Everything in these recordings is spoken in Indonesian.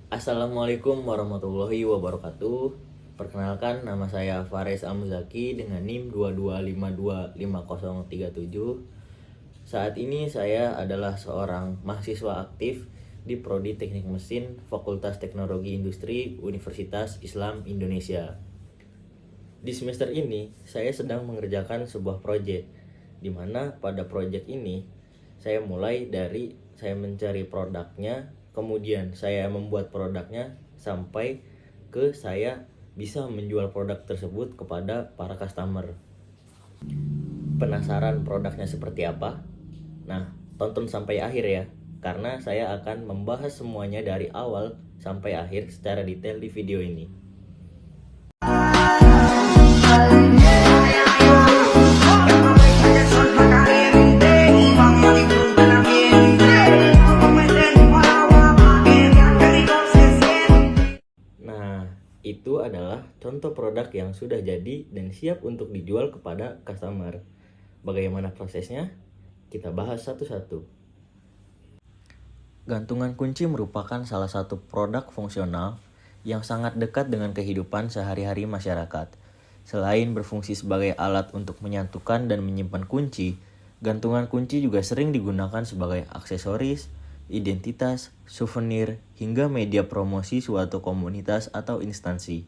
Assalamualaikum warahmatullahi wabarakatuh. Perkenalkan, nama saya Fares Amuzaki dengan NIM 22525037. Saat ini saya adalah seorang mahasiswa aktif di Prodi Teknik Mesin Fakultas Teknologi Industri Universitas Islam Indonesia. Di semester ini, saya sedang mengerjakan sebuah proyek, di mana pada proyek ini saya mulai dari saya mencari produknya, kemudian saya membuat produknya sampai ke saya bisa menjual produk tersebut kepada para customer. Penasaran produknya seperti apa? Nah, tonton sampai akhir ya, karena saya akan membahas semuanya dari awal sampai akhir secara detail di video ini. Itu adalah contoh produk yang sudah jadi dan siap untuk dijual kepada customer. Bagaimana prosesnya? Kita bahas satu-satu. Gantungan kunci merupakan salah satu produk fungsional yang sangat dekat dengan kehidupan sehari-hari masyarakat. Selain berfungsi sebagai alat untuk menyatukan dan menyimpan kunci, gantungan kunci juga sering digunakan sebagai aksesoris, identitas, souvenir, hingga media promosi suatu komunitas atau instansi.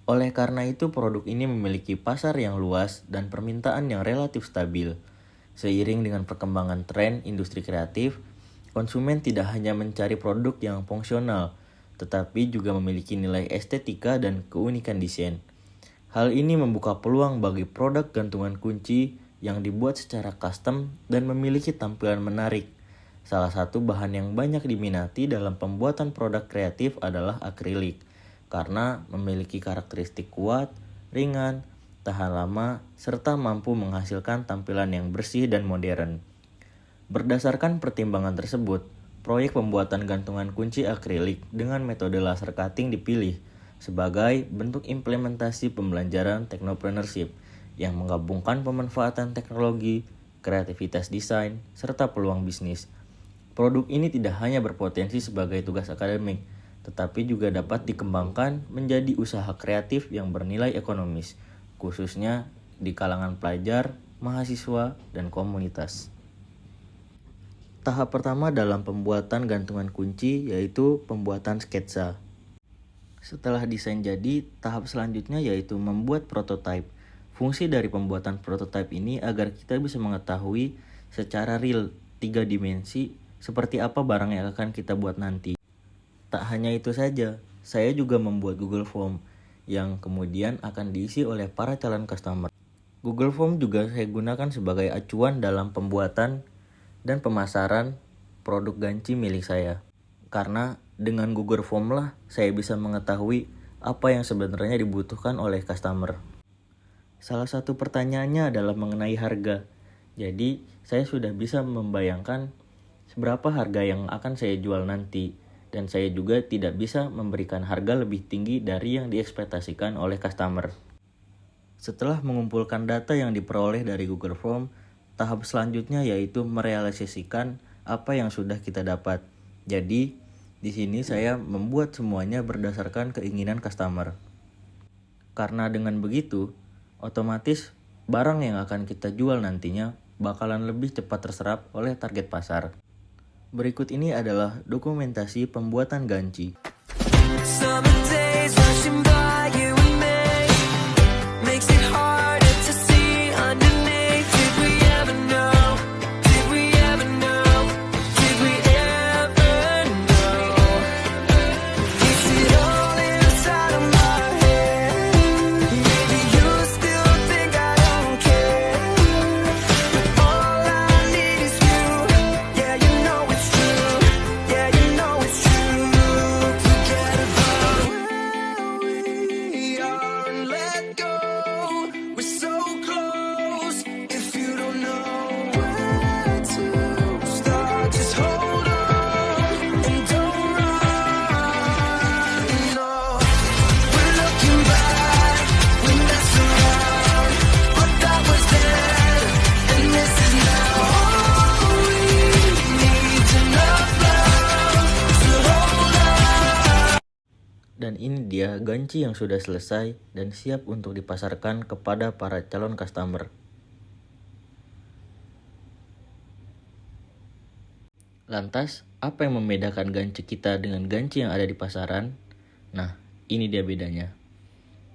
Oleh karena itu, produk ini memiliki pasar yang luas dan permintaan yang relatif stabil. Seiring dengan perkembangan tren industri kreatif, konsumen tidak hanya mencari produk yang fungsional, tetapi juga memiliki nilai estetika dan keunikan desain. Hal ini membuka peluang bagi produk gantungan kunci yang dibuat secara custom dan memiliki tampilan menarik. Salah satu bahan yang banyak diminati dalam pembuatan produk kreatif adalah akrilik, karena memiliki karakteristik kuat, ringan, tahan lama, serta mampu menghasilkan tampilan yang bersih dan modern. Berdasarkan pertimbangan tersebut, proyek pembuatan gantungan kunci akrilik dengan metode laser cutting dipilih sebagai bentuk implementasi pembelajaran technopreneurship yang menggabungkan pemanfaatan teknologi, kreativitas desain, serta peluang bisnis. Produk ini tidak hanya berpotensi sebagai tugas akademik, tetapi juga dapat dikembangkan menjadi usaha kreatif yang bernilai ekonomis, khususnya di kalangan pelajar, mahasiswa, dan komunitas. Tahap pertama dalam pembuatan gantungan kunci yaitu pembuatan sketsa. Setelah desain jadi, tahap selanjutnya yaitu membuat prototipe. Fungsi dari pembuatan prototipe ini agar kita bisa mengetahui secara real 3 dimensi seperti apa barang yang akan kita buat nanti. Tak hanya itu saja, saya juga membuat Google Form yang kemudian akan diisi oleh para calon customer. Google Form juga saya gunakan sebagai acuan dalam pembuatan dan pemasaran produk ganci milik saya. Karena dengan Google Form lah saya bisa mengetahui apa yang sebenarnya dibutuhkan oleh customer. Salah satu pertanyaannya adalah mengenai harga. Jadi saya sudah bisa membayangkan seberapa harga yang akan saya jual nanti, dan saya juga tidak bisa memberikan harga lebih tinggi dari yang diekspektasikan oleh customer. Setelah mengumpulkan data yang diperoleh dari Google Form, tahap selanjutnya yaitu merealisasikan apa yang sudah kita dapat. Jadi, di sini saya membuat semuanya berdasarkan keinginan customer. Karena dengan begitu, otomatis barang yang akan kita jual nantinya bakalan lebih cepat terserap oleh target pasar. Berikut ini adalah dokumentasi pembuatan ganci. Dan ini dia ganci yang sudah selesai dan siap untuk dipasarkan kepada para calon customer. Lantas, apa yang membedakan ganci kita dengan ganci yang ada di pasaran? Nah, ini dia bedanya.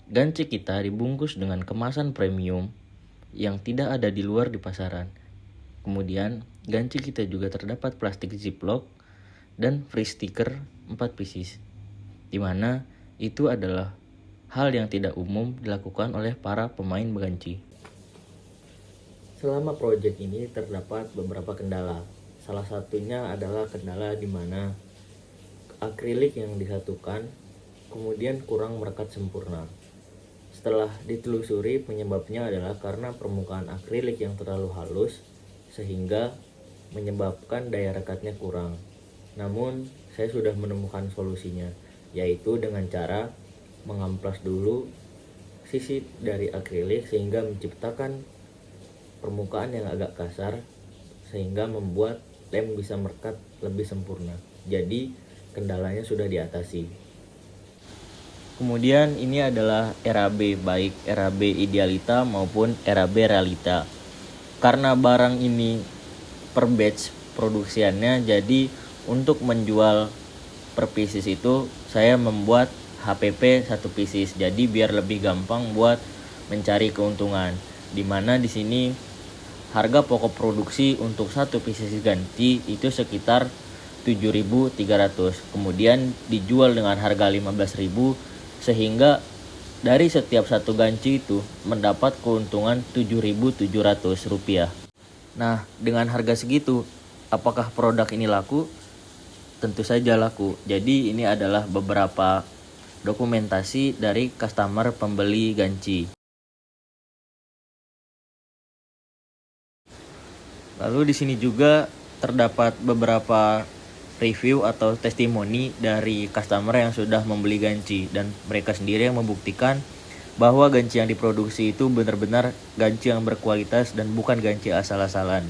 Ganci kita dibungkus dengan kemasan premium yang tidak ada di luar di pasaran. Kemudian, ganci kita juga terdapat plastik ziplock dan free sticker 4 pieces, di mana itu adalah hal yang tidak umum dilakukan oleh para pemain ganci. Selama proyek ini terdapat beberapa kendala. Salah satunya adalah kendala di mana akrilik yang disatukan kemudian kurang merekat sempurna. Setelah ditelusuri, penyebabnya adalah karena permukaan akrilik yang terlalu halus sehingga menyebabkan daya rekatnya kurang. Namun, saya sudah menemukan solusinya, yaitu dengan cara mengamplas dulu sisi dari akrilik sehingga menciptakan permukaan yang agak kasar sehingga membuat lem bisa merekat lebih sempurna. Jadi kendalanya sudah diatasi. Kemudian ini adalah RAB, baik RAB Idealita maupun RAB Realita. Karena barang ini per batch produksiannya, jadi untuk menjual per pieces itu saya membuat HPP 1 pieces. Jadi biar lebih gampang buat mencari keuntungan. Dimana di sini harga pokok produksi untuk 1 pieces ganti itu sekitar 7.300. Kemudian dijual dengan harga 15.000 sehingga dari setiap satu ganci itu mendapat keuntungan Rp7.700. Nah, dengan harga segitu, apakah produk ini laku? Tentu saja laku. Jadi ini adalah beberapa dokumentasi dari customer pembeli ganci. Lalu di sini juga terdapat beberapa review atau testimoni dari customer yang sudah membeli ganci dan mereka sendiri yang membuktikan bahwa ganci yang diproduksi itu benar-benar ganci yang berkualitas dan bukan ganci asal-asalan.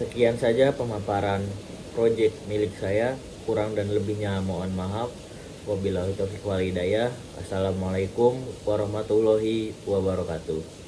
Sekian saja pemaparan proyek milik saya, kurang dan lebihnya mohon maaf. Wabillahi taufiq wal hidayah. Assalamualaikum warahmatullahi wabarakatuh.